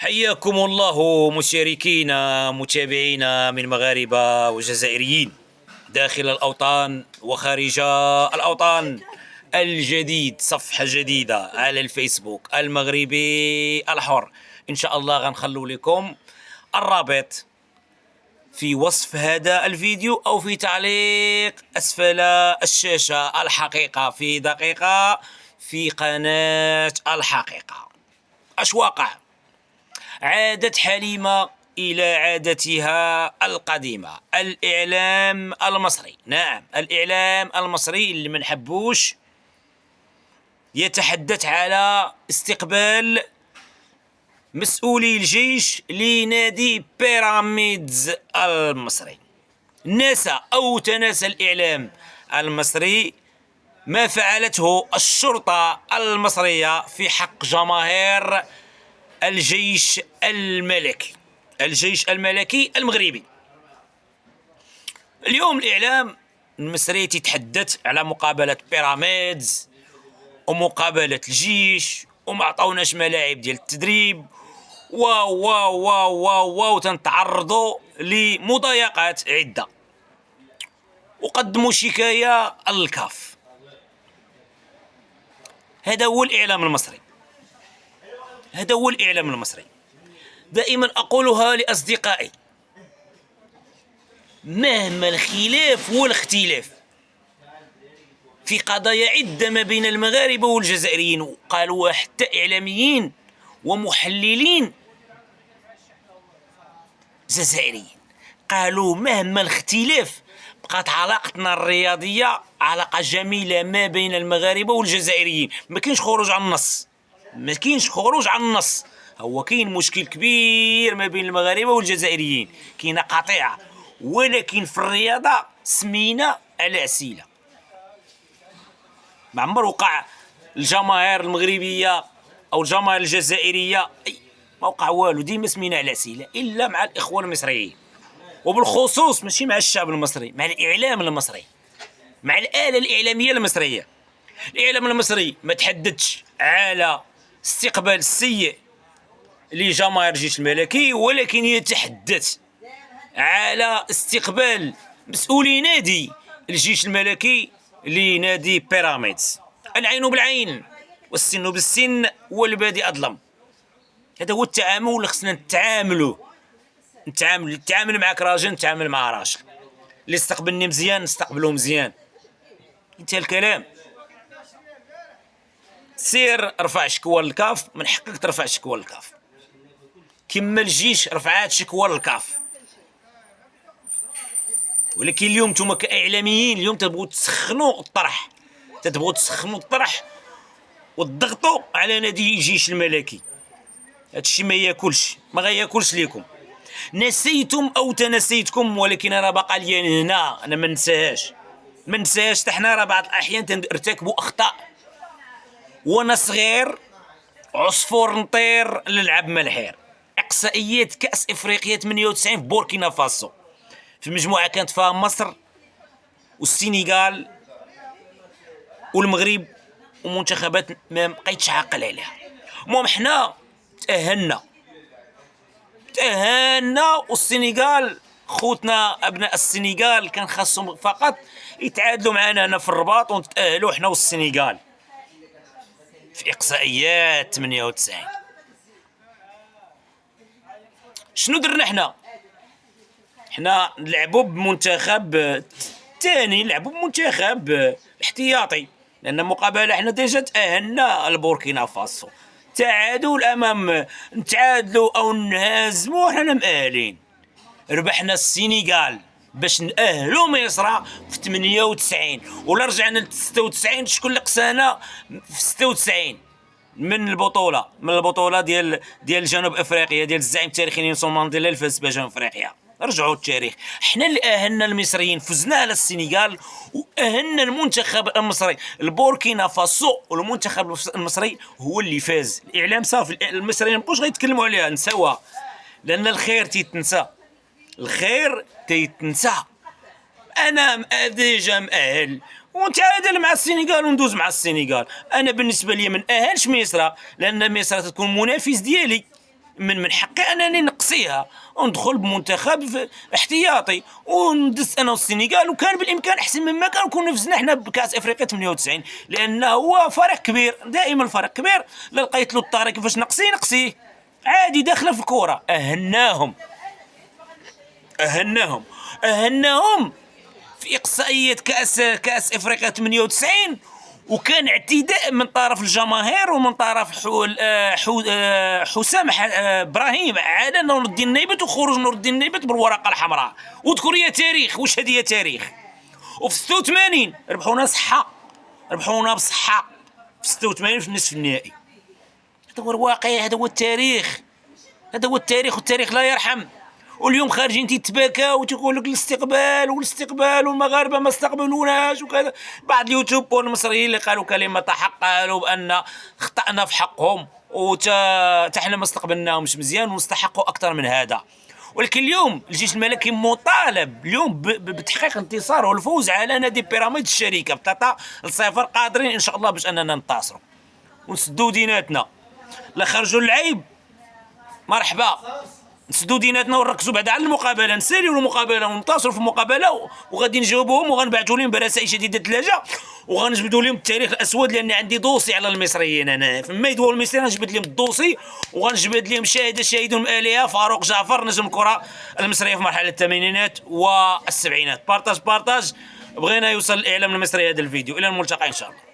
حياكم الله مشاركينا متابعينا من مغاربة وجزائريين داخل الأوطان وخارج الأوطان. الجديد صفحة جديدة على الفيسبوك المغربي الحر. إن شاء الله غنخلو لكم الرابط في وصف هذا الفيديو أو في تعليق أسفل الشاشة. الحقيقة في دقيقة في قناة الحقيقة. أش واقع؟ عادت حليمة إلى عادتها القديمة. الإعلام المصري، نعم الإعلام المصري اللي منحبوش، يتحدث على استقبال مسؤولي الجيش لنادي بيراميدز المصري. نسى أو تناسى الإعلام المصري ما فعلته الشرطة المصرية في حق جماهير الجيش الملكي المغربي. اليوم الإعلام المصري يتحدث على مقابلة بيراميدز ومقابلة الجيش وما عطاوناش ملاعب ديال التدريب واو واو واو واو واو، تنتعرضوا لمضايقات عدة وقدموا شكاية للكاف. هذا هو الإعلام المصري، هذا هو الإعلام المصري. دائما أقولها لأصدقائي، مهما الخلاف والاختلاف في قضايا عدة ما بين المغاربة والجزائريين، وقالوا حتى إعلاميين ومحللين جزائريين، قالوا مهما الاختلاف بقات علاقتنا الرياضية علاقة جميلة ما بين المغاربة والجزائريين. ما كاينش خروج عن النص، ما كاينش خروج عن النص. هو كاين مشكل كبير ما بين المغاربة والجزائريين، كاينه قطيعة، ولكن في الرياضة سمينا على عسيلة. ما عمر وقع الجماهير المغربية أو الجماهير الجزائرية ما وقع والو، ديما سمينا على عسيلة إلا مع الإخوان المصريين، وبالخصوص ماشي مع الشعب المصري، مع الإعلام المصري، مع الآلة الإعلامية المصرية. الإعلام المصري ما تحدثش على استقبال السيء لجماهير الجيش الملكي، ولكن يتحدث على استقبال مسؤولي نادي الجيش الملكي لنادي بيراميدز. العين بالعين والسن بالسن والبادي أظلم. هذا هو التعامل اللي خصنا نتعامل معك راجل، نتعامل مع راجل. اللي استقبلني مزيان نستقبلوه مزيان، انتهى الكلام. سير رفع شكوى للكاف، من حقك ترفع شكوى للكاف كما الجيش رفعات شكوى للكاف. ولكن اليوم نتوما كاعلاميين اليوم تبغوا تسخنوا الطرح وتضغطوا على نادي الجيش الملكي. هادشي ما ياكلش، ما غياكلش ليكم. نسيتم او تنسيتكم، ولكن انا باقا لي هنا، انا ما ننساهاش حتى حنا راه بعض الاحيان تنرتكبوا اخطاء. وانا صغير عصفور نطير نلعب ملحير. اقصائيات كاس افريقيا 98 في بوركينا فاسو، في المجموعه كانت فيها مصر والسنغال والمغرب ومنتخبات ما بقيتش عاقل عليها. المهم حنا تأهلنا والسنغال خوتنا ابناء السنغال كان خاصهم فقط يتعادلوا معنا هنا في الرباط ونتأهلوا حنا والسنغال في اقصائيات 98. شنو درنا حنا نلعبوا بمنتخب الثاني، نلعبوا بمنتخب احتياطي، لان مقابله حنا ديجا تأهلنا لبوركينا فاسو. تعادل امام نتعادلوا او نهزموا حنا مؤهلين. ربحنا السنغال باش نأهلوا مصر في 98، ولا رجعنا ل 96 شكون اللي قسانا في 96 من البطوله ديال جنوب افريقيا ديال الزعيم التاريخي نيلسون مانديلا اللي فاز بجنوب افريقيا. رجعوا التاريخ، حنا اللي اهلنا المصريين، فزنا على السنغال واهلنا المنتخب المصري. البوركينا فاسو والمنتخب المصري هو اللي فاز. الاعلام صافي، المصريين مابقوش غيتكلموا عليها، نساوها، لان الخير تيتنسى، انا ديجا مأهل ونتعادل مع السنغال وندوز مع السنغال. انا بالنسبه لي ما نأهلش مصر، لان مصر تكون منافس ديالي، من حقي انني نقصيها وندخل بمنتخب احتياطي وندس انا والسنغال، وكان بالامكان احسن مما كان نكون فزنا حنا بكاس افريقيا 98، لانه هو فريق كبير، دائما الفريق كبير. لا لقيت له الطريق كيفاش نقصيه عادي، داخله في الكره. اهناهم في اقصائيات كاس افريقيا 98، وكان اعتداء من طرف الجماهير ومن طرف حسام ابراهيم على نور الدين نيبت، وخروج نور الدين نيبت بالورقه الحمراء. واذكر يا تاريخ واش هذه يا تاريخ. وفي 86 ربحونا بصحه في 86 في النصف النهائي. هذا هو الواقع، هذا هو التاريخ، والتاريخ لا يرحم. واليوم خارجين تتباكاو وتقول لك الاستقبال والمغاربه ما استقبلوناش وكذا. بعض اليوتيوبر المصريين اللي قالوا كلمه حق، قالوا بان خطأنا في حقهم احنا ما استقبلناهمش مزيان ونستحقوا اكثر من هذا. ولكن اليوم الجيش الملكي مطالب اليوم بتحقيق انتصار والفوز على نادي بيراميدز الشركه ب3-0. قادرين ان شاء الله باش اننا ننتصروا ونسدوا ديناتنا. لا خرجوا اللعيب مرحبا، نسدوا ديناتنا ونركزوا بعدا على المقابله، نساليو المقابله وننتصروا في المقابله، وغادي نجاوبوهم وغنبعثوا لهم برسائل شديده اللهجه، وغنجبدوا لهم التاريخ الاسود، لان عندي دوسي على المصريين. انا فما يدور المصريين غنجبد لهم الدوسي وغنجبد لهم شاهد عليها فاروق جعفر نجم الكره المصريه في مرحله الثمانينات والسبعينات. بارطاج بغينا يوصل الاعلام المصري هذا الفيديو. الى الملتقى ان شاء الله.